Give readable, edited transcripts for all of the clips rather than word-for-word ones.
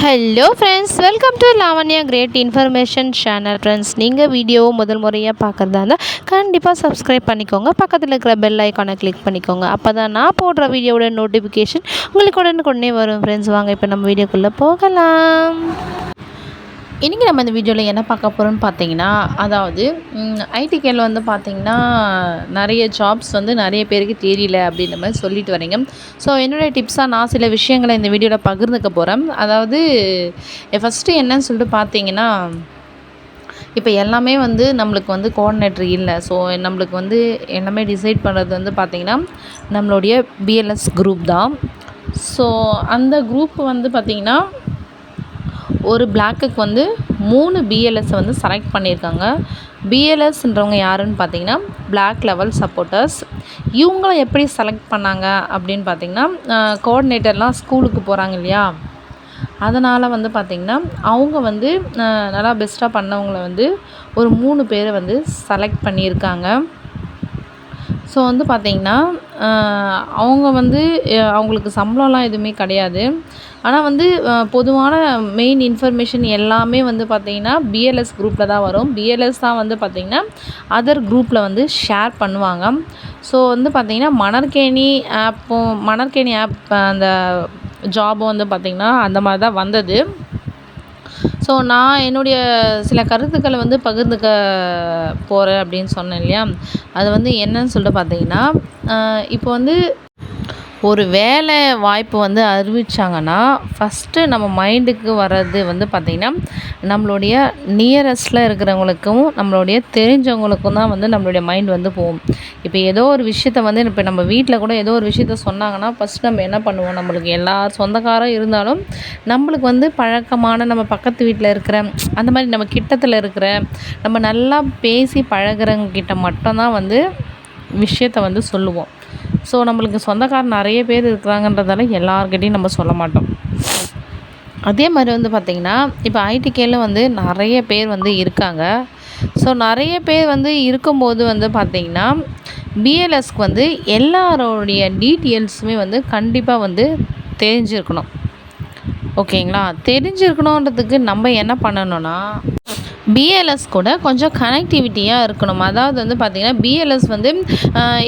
Hello friends, welcome to Lavanya great information channel. Friends, நீங்கள் வீடியோவை முதல் முறையாக பார்க்குறதா இருந்தால் கண்டிப்பாக சப்ஸ்கிரைப் பண்ணிக்கோங்க. பக்கத்தில் இருக்கிற பெல் ஐக்கானை கிளிக் பண்ணிக்கோங்க. அப்போ தான் நான் போடுற வீடியோவோட நோட்டிஃபிகேஷன் உங்களுக்கு உடனுக்குடனே வரும். ஃப்ரெண்ட்ஸ், வாங்க இப்போ நம்ம வீடியோக்குள்ளே போகலாம். இன்றைக்கி நம்ம இந்த வீடியோவில் என்ன பார்க்க போகிறோம்னு பார்த்தீங்கன்னா, அதாவது ஐடிகேல வந்து பார்த்திங்கன்னா நிறைய ஜாப்ஸ் வந்து நிறைய பேருக்கு தெரியல அப்படின்ற மாதிரி சொல்லிட்டு வரீங்க. ஸோ என்னுடைய டிப்ஸாக நான் சில விஷயங்களை இந்த வீடியோவில் பகிர்ந்துக்க போகிறேன். அதாவது ஃபஸ்ட்டு என்னன்னு சொல்லிட்டு பார்த்தீங்கன்னா, இப்போ எல்லாமே வந்து நம்மளுக்கு வந்து கோஆர்டினேட்டர் இல்லை. ஸோ நம்மளுக்கு வந்து எல்லாமே டிசைட் பண்ணுறது வந்து பார்த்திங்கன்னா நம்மளுடைய பிஎல்எஸ் குரூப் தான். ஸோ அந்த குரூப் வந்து பார்த்திங்கன்னா ஒரு பிளாக்குக்கு வந்து 3 பிஎல்எஸ்ஸை வந்து செலக்ட் பண்ணியிருக்காங்க. பிஎல்எஸ்ன்றவங்க யாருன்னு பார்த்தீங்கன்னா பிளாக் லெவல் சப்போர்ட்டர்ஸ். இவங்கள எப்படி செலக்ட் பண்ணாங்க அப்படின்னு பார்த்தீங்கன்னா, கோஆர்டினேட்டர்லாம் ஸ்கூலுக்கு போகிறாங்க இல்லையா, அதனால் வந்து பார்த்திங்கன்னா அவங்க வந்து நல்லா பெஸ்ட்டாக பண்ணவங்கள வந்து ஒரு 3 பேரை வந்து செலக்ட் பண்ணியிருக்காங்க. ஸோ வந்து பார்த்திங்கன்னா அவங்க வந்து அவங்களுக்கு சம்பளம்லாம் எதுவுமே கிடையாது. ஆனால் வந்து பொதுவான மெயின் இன்ஃபர்மேஷன் எல்லாமே வந்து பார்த்திங்கன்னா பிஎல்எஸ் குரூப்பில் தான் வரும். பிஎல்எஸ் தான் வந்து பார்த்திங்கன்னா அதர் குரூப்பில் வந்து ஷேர் பண்ணுவாங்க. ஸோ வந்து பார்த்திங்கன்னா மணற்கேணி ஆப் அந்த ஜாபும் வந்து பார்த்திங்கன்னா அந்த மாதிரி தான் வந்தது. ஸோ நான் என்னுடைய சில கருத்துக்களை வந்து பகிர்ந்துக்க போகிறேன் அப்படின்னு சொன்னேன் இல்லையா, அது வந்து என்னன்னு சொல்லிட்டு பார்த்தீங்கன்னா, இப்போ வந்து ஒரு வேலை வாய்ப்பு வந்து அறிவிச்சாங்கன்னா ஃபஸ்ட்டு நம்ம மைண்டுக்கு வர்றது வந்து பார்த்திங்கன்னா நம்மளுடைய நியரஸ்ட்டில் இருக்கிறவங்களுக்கும் நம்மளுடைய தெரிஞ்சவங்களுக்கும் தான் வந்து நம்மளுடைய மைண்ட் வந்து போகும். இப்போ ஏதோ ஒரு விஷயத்த வந்து இப்போ நம்ம வீட்டில் கூட ஏதோ ஒரு விஷயத்த சொன்னாங்கன்னா ஃபஸ்ட் நம்ம என்ன பண்ணுவோம், நம்மளுக்கு எல்லா சொந்தக்காரம் இருந்தாலும் நம்மளுக்கு வந்து பழக்கமான நம்ம பக்கத்து வீட்டில் இருக்கிற அந்த மாதிரி நம்ம கிட்டத்தில் இருக்கிற நம்ம நல்லா பேசி பழகிறவங்க கிட்ட மட்டும்தான் வந்து விஷயத்த வந்து சொல்லுவோம். ஸோ நம்மளுக்கு சொந்தக்காரர் நிறைய பேர் இருக்கிறாங்கன்றதால எல்லார்கிட்டையும் நம்ம சொல்ல மாட்டோம். அதே மாதிரி வந்து பார்த்திங்கன்னா இப்போ ஐடிகேல வந்து நிறைய பேர் வந்து இருக்காங்க. ஸோ நிறைய பேர் வந்து இருக்கும்போது வந்து பார்த்திங்கன்னா பிஎல்எஸ்க்கு வந்து எல்லாரோடைய டீட்டெயில்ஸுமே வந்து கண்டிப்பாக வந்து தெரிஞ்சிருக்கணும். ஓகேங்களா? தெரிஞ்சிருக்கணுன்றதுக்கு நம்ம என்ன பண்ணணும்னா, பிஎல்எஸ் கூட கொஞ்சம் கனெக்டிவிட்டியாக இருக்கணும். அதாவது வந்து பார்த்திங்கன்னா பிஎல்எஸ் வந்து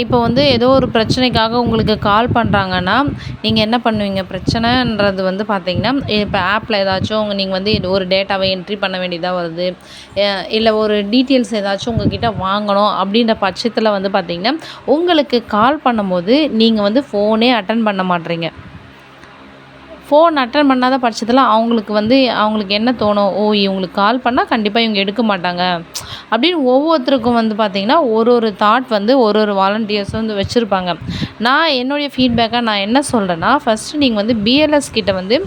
இப்போ வந்து ஏதோ ஒரு பிரச்சனைக்காக உங்களுக்கு கால் பண்ணுறாங்கன்னா நீங்கள் என்ன பண்ணுவீங்க, பிரச்சனைன்றது வந்து பார்த்திங்கன்னா இப்போ ஆப்பில் ஏதாச்சும் நீங்கள் வந்து ஒரு டேட்டாவை என்ட்ரி பண்ண வேண்டியதாக வருது, இல்லை ஒரு டீட்டெயில்ஸ் ஏதாச்சும் உங்கள்கிட்ட வாங்கணும் அப்படின்ற பட்சத்தில் வந்து பார்த்திங்கன்னா உங்களுக்கு கால் பண்ணும்போது நீங்கள் வந்து ஃபோனே அட்டன் பண்ண மாட்றீங்க. ஃபோன் அட்டன் பண்ணாத பட்சத்தில் அவங்களுக்கு என்ன தோணும், இவங்களுக்கு கால் பண்ணால் கண்டிப்பாக இவங்க எடுக்க மாட்டாங்க அப்படின்னு ஒவ்வொருத்தருக்கும் வந்து பார்த்திங்கன்னா ஒரு தாட் வந்து ஒரு வாலண்டியர்ஸும் வந்து வச்சுருப்பாங்க. நான் என்னுடைய ஃபீட்பேக்காக நான் என்ன சொல்கிறேன்னா, ஃபஸ்ட்டு நீங்கள் வந்து பிஎல்எஸ் கிட்ட வந்து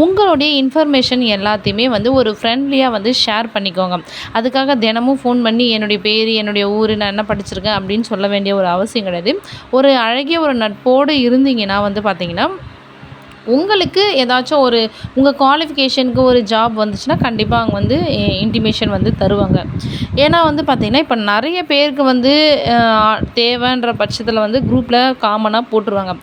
உங்களுடைய இன்ஃபர்மேஷன் எல்லாத்தையுமே வந்து ஒரு ஃப்ரெண்ட்லியாக வந்து ஷேர் பண்ணிக்கோங்க. அதுக்காக தினமும் ஃபோன் பண்ணி என்னுடைய பேர், என்னுடைய ஊர், நான் என்ன படிச்சிருக்கேன் அப்படின்னு சொல்ல வேண்டிய ஒரு அவசியம் கிடையாது. ஒரு அழகிய ஒரு நட்போடு இருந்தீங்கன்னா வந்து பார்த்திங்கன்னா உங்களுக்கு ஏதாச்சும் உங்கள் குவாலிஃபிகேஷனுக்கு ஒரு ஜாப் வந்துச்சுன்னா கண்டிப்பாக அவங்க வந்து இன்டிமேஷன் வந்து தருவாங்க. ஏன்னா வந்து பார்த்திங்கன்னா இப்போ நிறைய பேருக்கு வந்து தேவைன்ற பட்சத்தில் வந்து குரூப்பில் காமனாக போட்டுருவாங்க.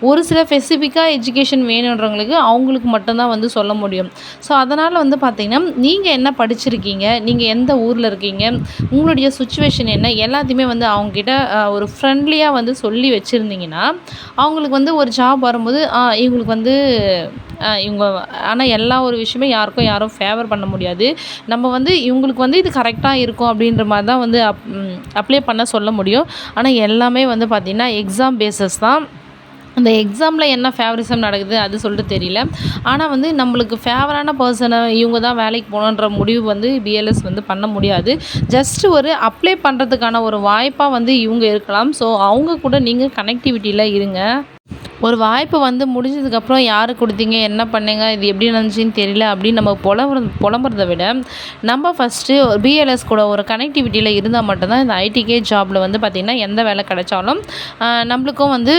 ஒரு சில ஸ்பெசிஃபிக்காக எஜுகேஷன் வேணுன்றவங்களுக்கு அவங்களுக்கு மட்டும்தான் வந்து சொல்ல முடியும். ஸோ அதனால் வந்து பார்த்திங்கன்னா நீங்கள் என்ன படிச்சிருக்கீங்க, நீங்கள் எந்த ஊரில் இருக்கீங்க, உங்களுடைய சுச்சுவேஷன் என்ன, எல்லாத்தையுமே வந்து அவங்கக்கிட்ட ஒரு ஃப்ரெண்ட்லியாக வந்து சொல்லி வச்சுருந்தீங்கன்னா அவங்களுக்கு வந்து ஒரு ஜாப் வரும்போது இவங்களுக்கு வந்து இவங்க ஆனால் எல்லா ஒரு விஷயமே யாரும் ஃபேவர் பண்ண முடியாது. நம்ம வந்து இவங்களுக்கு வந்து இது கரெக்டாக இருக்கும் அப்படின்ற மாதிரி தான் வந்து அப்ளை பண்ண சொல்ல முடியும். ஆனால் எல்லாமே வந்து பார்த்திங்கன்னா எக்ஸாம் பேஸஸ் தான். அந்த எக்ஸாமில் என்ன ஃபேவரிசம் நடக்குது அது சொல்லிட்டு தெரியல. ஆனால் வந்து நம்மளுக்கு ஃபேவரான பர்சனை இவங்க தான் வேலைக்கு போகணுன்ற முடிவு வந்து பிஎல்எஸ் வந்து பண்ண முடியாது. ஜஸ்ட்டு ஒரு அப்ளை பண்ணுறதுக்கான ஒரு வாய்ப்பாக வந்து இவங்க இருக்கலாம். ஸோ அவங்க கூட நீங்கள் கனெக்டிவிட்டியில் இருங்க. ஒரு வாய்ப்பு வந்து முடிஞ்சதுக்கப்புறம் யார் கொடுத்தீங்க, என்ன பண்ணீங்க, இது எப்படி நடந்துச்சின்னு தெரியல அப்படின்னு நம்ம புலம்புறதை விட நம்ம ஃபஸ்ட்டு பிஎல்எஸ் கூட ஒரு கனெக்டிவிட்டியில் இருந்தால் மட்டும்தான் இந்த ஐடிகே ஜாபில் வந்து பார்த்திங்கன்னா எந்த வேலை கிடைச்சாலும் நம்மளுக்கும் வந்து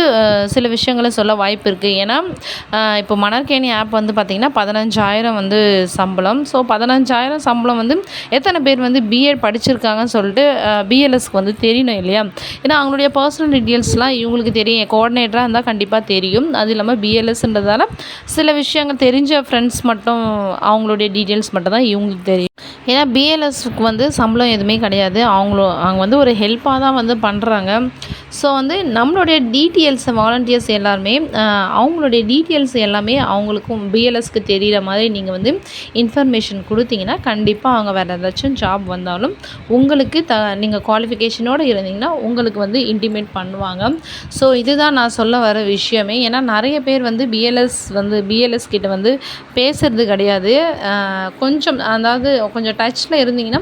சில விஷயங்களை சொல்ல வாய்ப்பு இருக்குது. ஏன்னா இப்போ மணற்கேணி ஆப் வந்து பார்த்திங்கன்னா 15,000 வந்து சம்பளம். ஸோ 15,000 சம்பளம் வந்து எத்தனை பேர் வந்து பிஎட் படிச்சிருக்காங்கன்னு சொல்லிட்டு பிஎல்எஸ்க்கு வந்து தெரியணும் இல்லையா? ஏன்னா அவங்களுடைய பர்சனல் டீட்டெயில்ஸ்லாம் இவங்களுக்கு தெரியும். கோஆர்டினேட்டராக இருந்தால் கண்டிப்பாக தெரியும். தெரியும். அது இல்லாமல் பிஎல்எஸ்ன்றதால சில விஷயங்கள் தெரிஞ்ச ஃப்ரெண்ட்ஸ் மட்டும் அவங்களுடைய டீட்டெயில்ஸ் மட்டும் தான் இவங்களுக்கு தெரியும். ஏன்னா பிஎல்எஸ்க்கு வந்து சம்பளம் எதுவுமே கிடையாது. அவங்க வந்து ஒரு ஹெல்ப்பாக தான் வந்து பண்ணுறாங்க. ஸோ வந்து நம்மளுடைய டீட்டெயில்ஸை வாலண்டியர்ஸ் எல்லாருமே அவங்களுடைய டீட்டெயில்ஸ் எல்லாமே அவங்களுக்கும் பிஎல்எஸ்க்கு தெரிகிற மாதிரி நீங்கள் வந்து இன்ஃபர்மேஷன் கொடுத்தீங்கன்னா கண்டிப்பாக அவங்க வேறு ஏதாச்சும் ஜாப் வந்தாலும் உங்களுக்கு நீங்கள் குவாலிஃபிகேஷனோடு இருந்தீங்கன்னா உங்களுக்கு வந்து இன்டிமேட் பண்ணுவாங்க. ஸோ இதுதான் நான் சொல்ல வர விஷயமே. ஏன்னா நிறைய பேர் வந்து பிஎல்எஸ் கிட்ட வந்து பேசுகிறது கிடையாது. கொஞ்சம் அதாவது கொஞ்சம் டச்சில் இருந்தீங்கன்னா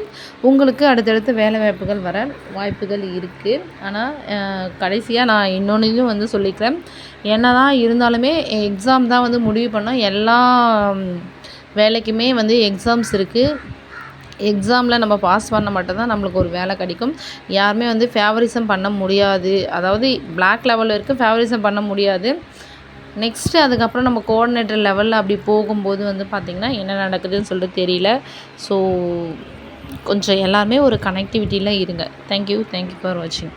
உங்களுக்கு அடுத்தடுத்து வேலை வாய்ப்புகள் வர வாய்ப்புகள் இருக்குது. ஆனால் கடைசியாக நான் இன்னொன்றையும் வந்து சொல்லிக்கிறேன். என்ன தான் இருந்தாலுமே எக்ஸாம் தான் வந்து முடிவு பண்ணோம். எல்லா வேலைக்குமே வந்து எக்ஸாம்ஸ் இருக்குது. எக்ஸாமில் நம்ம பாஸ் பண்ண மட்டும்தான் நம்மளுக்கு ஒரு வேலை கிடைக்கும். யாருமே வந்து ஃபேவரிசம் பண்ண முடியாது. அதாவது பிளாக் லெவலில் இருக்குது, ஃபேவரிசம் பண்ண முடியாது. நெக்ஸ்ட்டு அதுக்கப்புறம் நம்ம கோஆர்டினேட்டர் லெவலில் அப்படி போகும்போது வந்து பார்த்திங்கன்னா என்ன நடக்குதுன்னு சொல்லிட்டு தெரியல. ஸோ கொஞ்சம் எல்லாருமே ஒரு கனெக்டிவிட்டியில் இருங்க. தேங்க்யூ ஃபார் வாட்சிங்.